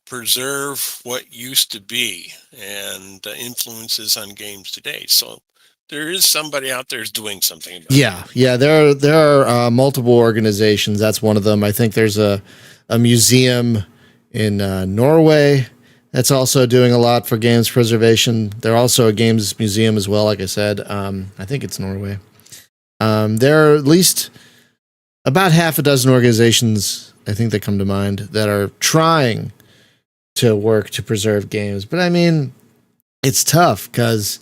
preserve what used to be and influences on games today. So there is somebody out there who's doing something about it. Yeah. There are multiple organizations. That's one of them. I think there's a museum in Norway that's also doing a lot for games preservation. They're also a games museum as well. Like I said, I think it's Norway. There are at least about half a dozen organizations, I think, that come to mind that are trying to work to preserve games. But I mean, it's tough because,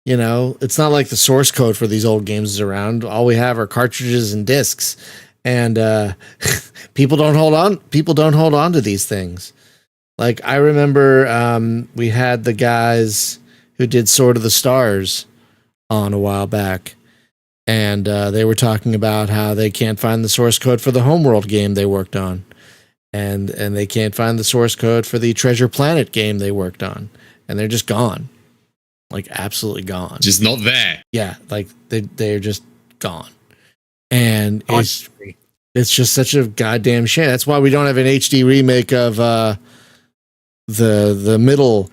you know, it's not like the source code for these old games is around. All we have are cartridges and discs, and people don't hold on. People don't hold on to these things. Like I remember, we had the guys who did Sword of the Stars on a while back, and they were talking about how they can't find the source code for the Homeworld game they worked on, and they can't find the source code for the Treasure Planet game they worked on, and they're just gone, like absolutely gone. Just not there. Yeah, like they're just gone, and it's just such a goddamn shame. That's why we don't have an HD remake of the middle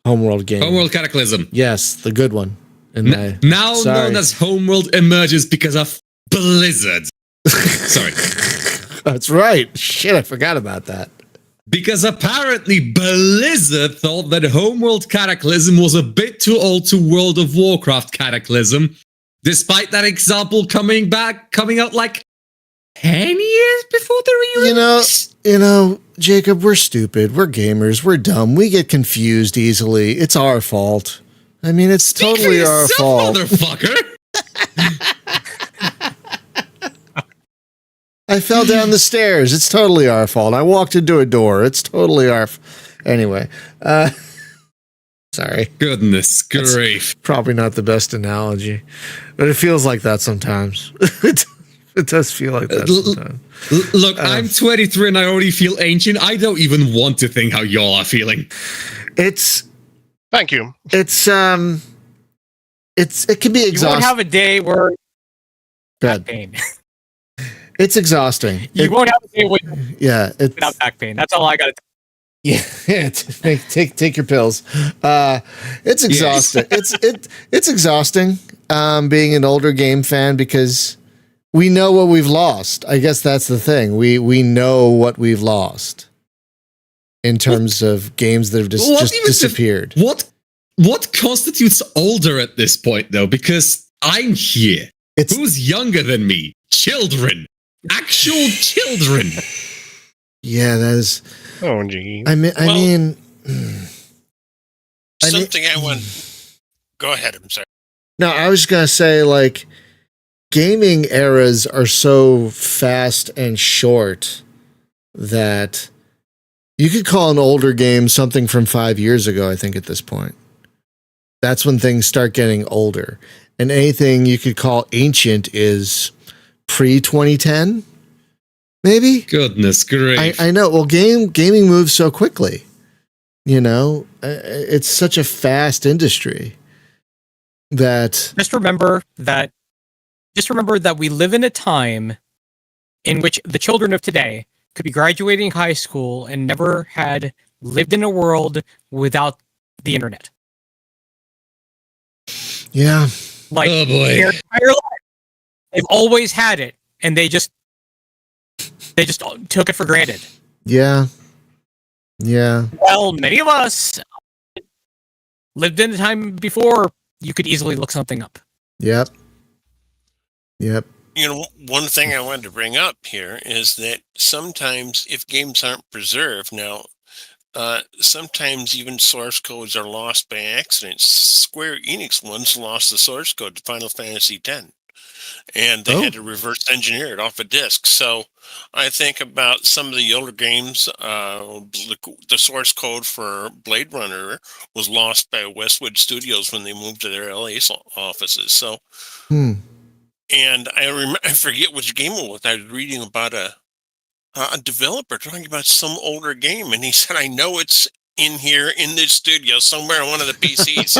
Homeworld game. Homeworld Cataclysm. Yes, the good one. Now known as Homeworld emerges because of Blizzard. Sorry. That's right. Shit, I forgot about that. Because apparently Blizzard thought that Homeworld Cataclysm was a bit too old to World of Warcraft Cataclysm, despite that example coming out like 10 years before the re-release. You know, Jacob, we're stupid. We're gamers. We're dumb. We get confused easily. It's our fault. I mean, it's totally our fault. Motherfucker. I fell down the stairs. It's totally our fault. I walked into a door. It's totally our anyway. Sorry. Goodness grief. Probably not the best analogy, but it feels like that sometimes. It does feel like that sometimes. Look, I'm 23 and I already feel ancient. I don't even want to think how y'all are feeling. Thank you. It can be exhausting. You won't have a day where Good. back pain. It's exhausting. You won't have a day without back pain. That's all I got to Yeah, take your pills. It's exhausting. It's exhausting being an older game fan because we know what we've lost. I guess that's the thing. We know what we've lost in terms of games that have just disappeared. What constitutes older at this point, though? Because I'm here. Who's younger than me? Children. Actual children. Yeah, that is. Oh, gee. Something I want. Go ahead. I'm sorry. No, I was gonna say, like, gaming eras are so fast and short that You could call an older game something from 5 years ago, I think, at this point. That's when things start getting older. And anything you could call ancient is pre-2010, maybe? Goodness grief. I know. Well, gaming moves so quickly. You know, it's such a fast industry that... Just remember that we live in a time in which the children of today could be graduating high school and never had lived in a world without the internet. Yeah. Like, Oh, boy. their entire life, they've always had it, and they just took it for granted. Yeah. Yeah. Well, many of us lived in a time before you could easily look something up. Yep. Yep. You know, one thing I wanted to bring up here is that sometimes if games aren't preserved now, sometimes even source codes are lost by accident. Square Enix once lost the source code to Final Fantasy X, and they had to reverse engineer it off a disk. So I think about some of the older games, the source code for Blade Runner was lost by Westwood Studios when they moved to their LA offices. So, and I forget which game it was. I was reading about a developer talking about some older game, and he said, "I know it's in here in this studio somewhere on one of the PCs,"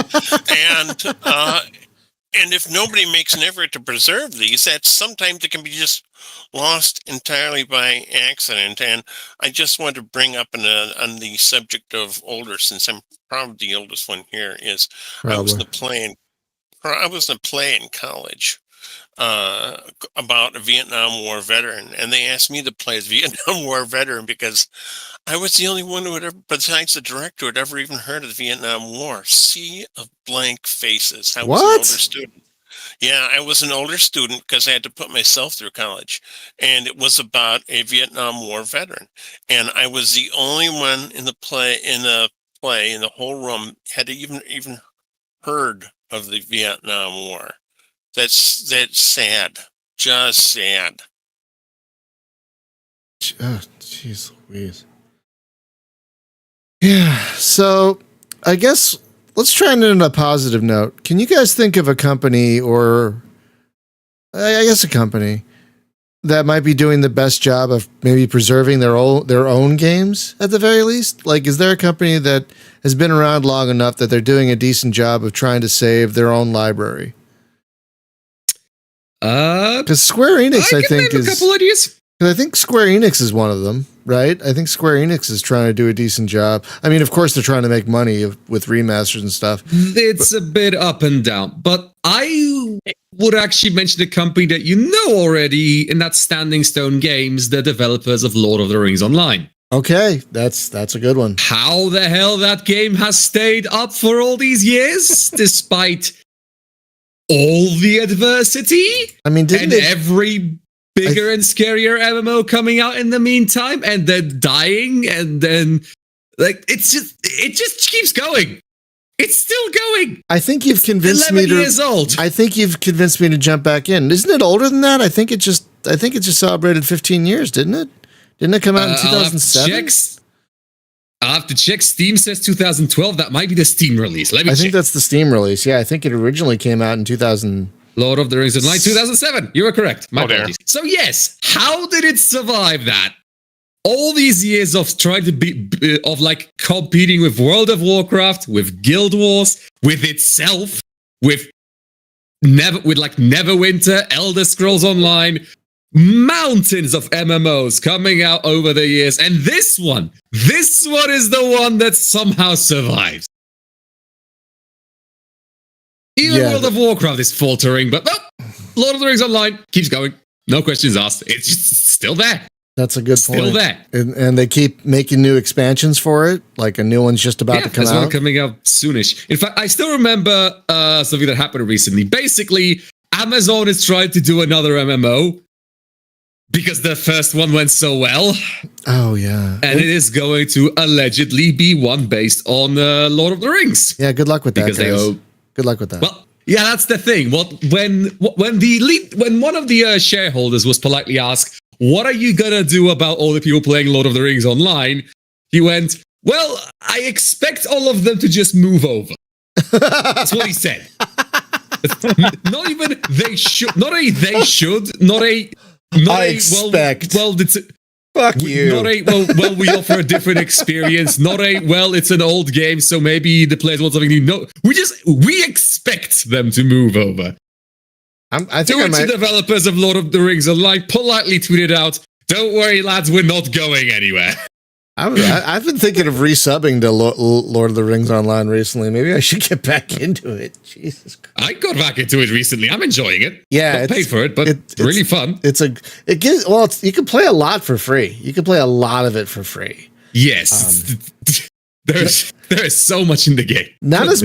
and if nobody makes an effort to preserve these, that sometimes it can be just lost entirely by accident. And I just want to bring up on the subject of older, since I'm probably the oldest one here, is I was in a play in college about a Vietnam War veteran, and they asked me to play as Vietnam War veteran because I was the only one who had ever, besides the director, had ever even heard of the Vietnam War. Sea of blank faces. I was an older student. Yeah, I was an older student because I had to put myself through college, and it was about a Vietnam War veteran, and I was the only one in the play in the whole room had even heard of the Vietnam War. That's sad. Just sad. Oh, jeez Louise. Yeah, so I guess let's try and end on a positive note. Can you guys think of a company, or I guess a company, that might be doing the best job of maybe preserving their own games at the very least? Like, is there a company that has been around long enough that they're doing a decent job of trying to save their own library? Because Square Enix, I think, is a couple ideas. I think Square Enix is one of them, right? I think Square Enix is trying to do a decent job. I mean, of course, they're trying to make money with remasters and stuff. It's a bit up and down, but I would actually mention a company that you know already, and that's Standing Stone Games, the developers of Lord of the Rings Online. Okay, that's a good one. How the hell that game has stayed up for all these years, despite all the adversity? I mean, every bigger and scarier MMO coming out in the meantime, and then dying, and then it just keeps going. It's still going. I think you've convinced me to. 11 years old. I think you've convinced me to jump back in. Isn't it older than that? I think it just celebrated 15 years, didn't it? Didn't it come out in 2007? I'll have to check. Steam says 2012. That might be the Steam release. Let me check. I think that's the Steam release. Yeah, I think it originally came out in 2000. Lord of the Rings Online 2007. You were correct. My apologies. So yes, how did it survive that? All these years of trying to be competing with World of Warcraft, with Guild Wars, with itself, with Neverwinter, Elder Scrolls Online, mountains of MMOs coming out over the years, and this one is the one that somehow survives. Even World of Warcraft is faltering, but Lord of the Rings Online keeps going. No questions asked. It's just still there. That's a good point. Still there. And they keep making new expansions for it. Like a new one's just about to come out. There's one coming out soonish. In fact, I still remember something that happened recently. Basically, Amazon is trying to do another MMO because the first one went so well. Oh, yeah. And it is going to allegedly be one based on Lord of the Rings. Yeah, good luck with that, guys. Good luck with that. Well, yeah, that's the thing. When one of the shareholders was politely asked, "What are you gonna do about all the people playing Lord of the Rings Online?" He went, well, I expect all of them to just move over. That's what he said. Not even they should, not a they should, not a, not I a, expect. well, it's, Fuck you. not a, well, we offer a different experience. Not a, well, it's an old game, so maybe the players want something new. No, we expect them to move over. I think To I which might. the developers of Lord of the Rings Online politely tweeted out, don't worry, lads, we're not going anywhere. I've been thinking of resubbing to Lord of the Rings Online recently. Maybe I should get back into it. Jesus Christ. I got back into it recently. I'm enjoying it. Yeah, Got paid for it, but it's really fun. You can play a lot for free. You can play a lot of it for free. Yes. There is so much in the game. Not as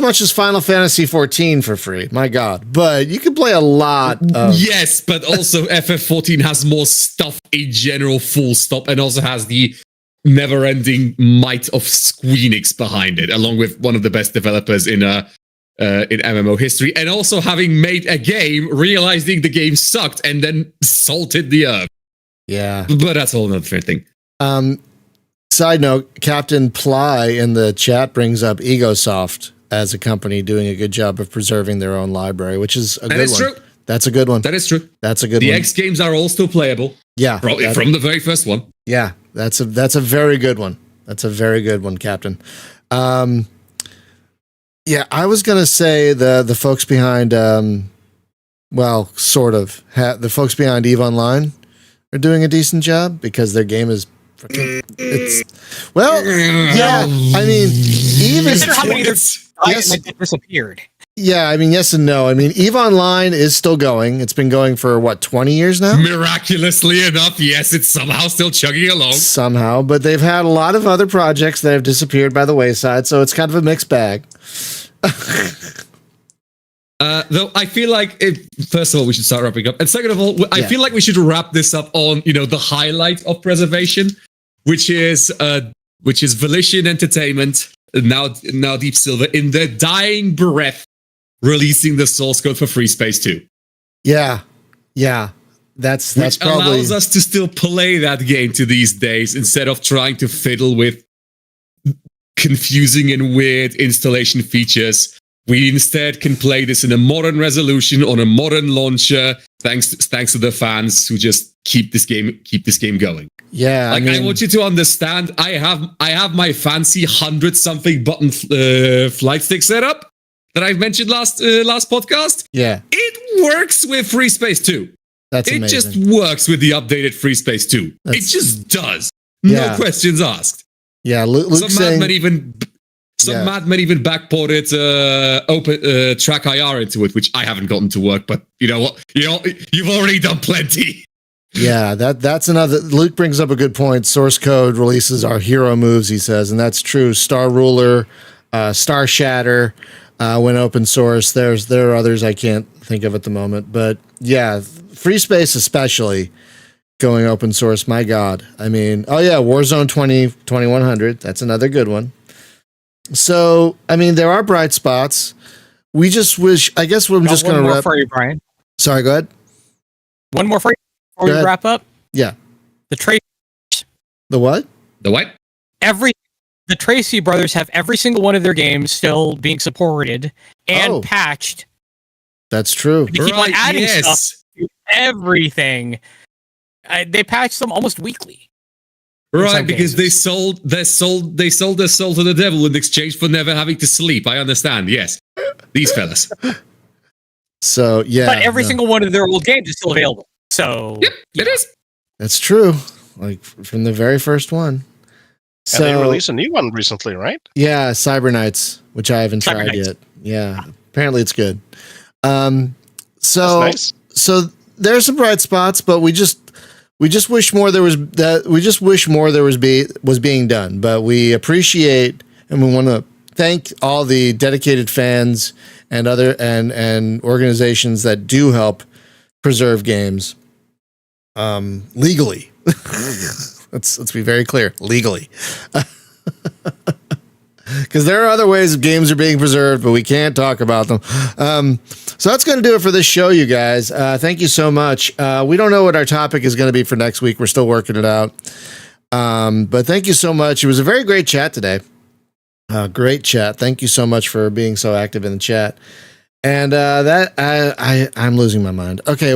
much as Final Fantasy 14 for free. My God, but you can play a lot. Yes, but also FF14 has more stuff in general, full stop, and also has the never-ending might of Squeenix behind it, along with one of the best developers in MMO history, and also having made a game, realizing the game sucked, and then salted the earth. Yeah, but that's a whole other thing. Side note: Captain Ply in the chat brings up EgoSoft as a company doing a good job of preserving their own library, which is a good one. True. That's a good one. That is true. That's a good the one. The X games are all still playable. Yeah, probably from the very first one. Yeah, that's a very good one. That's a very good one, Captain. Yeah, I was gonna say the folks behind, well, sort of the folks behind EVE Online are doing a decent job because their game is. It's well, yeah. I mean, EVE is. How many disappeared? Yeah, I mean, yes and no. I mean, EVE Online is still going. It's been going for, what, 20 years now? Miraculously enough, yes, it's somehow still chugging along. Somehow, but they've had a lot of other projects that have disappeared by the wayside, so it's kind of a mixed bag. Though I feel like, first of all, we should start wrapping up. And second of all, I feel like we should wrap this up on, the highlight of preservation, which is Volition Entertainment, now Deep Silver, in their dying breath, releasing the source code for Free Space 2. Yeah. That's which probably allows us to still play that game to these days instead of trying to fiddle with confusing and weird installation features. We instead can play this in a modern resolution on a modern launcher, thanks to the fans who just keep this game going. Yeah, I want you to understand. I have my fancy 100-something button flight stick setup that I've mentioned last podcast. Yeah, it works with Free Space 2. That's amazing. It just works with the updated Free Space 2. It just does. No questions asked. Yeah, Luke's some madman even backported open track IR into it, which I haven't gotten to work. But you know what? You've already done plenty. Yeah, that's another. Luke brings up a good point. Source code releases are hero moves, he says, and that's true. Star Ruler, Star Shatter went open source. There are others I can't think of at the moment, but yeah, Free Space especially going open source. My God, I mean, oh yeah, Warzone 2100. That's another good one. So I mean, there are bright spots. We just wish. I guess we're just going to wrap. For you, Brian. Sorry, go ahead. One more for you before we wrap up. Yeah. The Tracy. The what? The what? The Tracy brothers have every single one of their games still being supported and patched. That's true. They keep on adding stuff to everything. They patch them almost weekly. Right, because they sold their soul to the devil in exchange for never having to sleep. I understand. Yes, these fellas. So yeah, but every single one of their old games is still available. So yep, it is. That's true. Like from the very first one. So they released a new one recently, right? Yeah, Cyber Knights, which I haven't tried yet. Yeah, apparently it's good. So nice. So there's some bright spots, but we just wish more there was was being done. But we appreciate and we want to thank all the dedicated fans and other and organizations that do help preserve games legally. Let's be very clear, legally. Because there are other ways games are being preserved, but we can't talk about them. So that's going to do it for this show, you guys. Thank you so much. We don't know what our topic is going to be for next week. We're still working it out. But thank you so much. It was a very great chat today. Great chat. Thank you so much for being so active in the chat. And I'm losing my mind. Okay,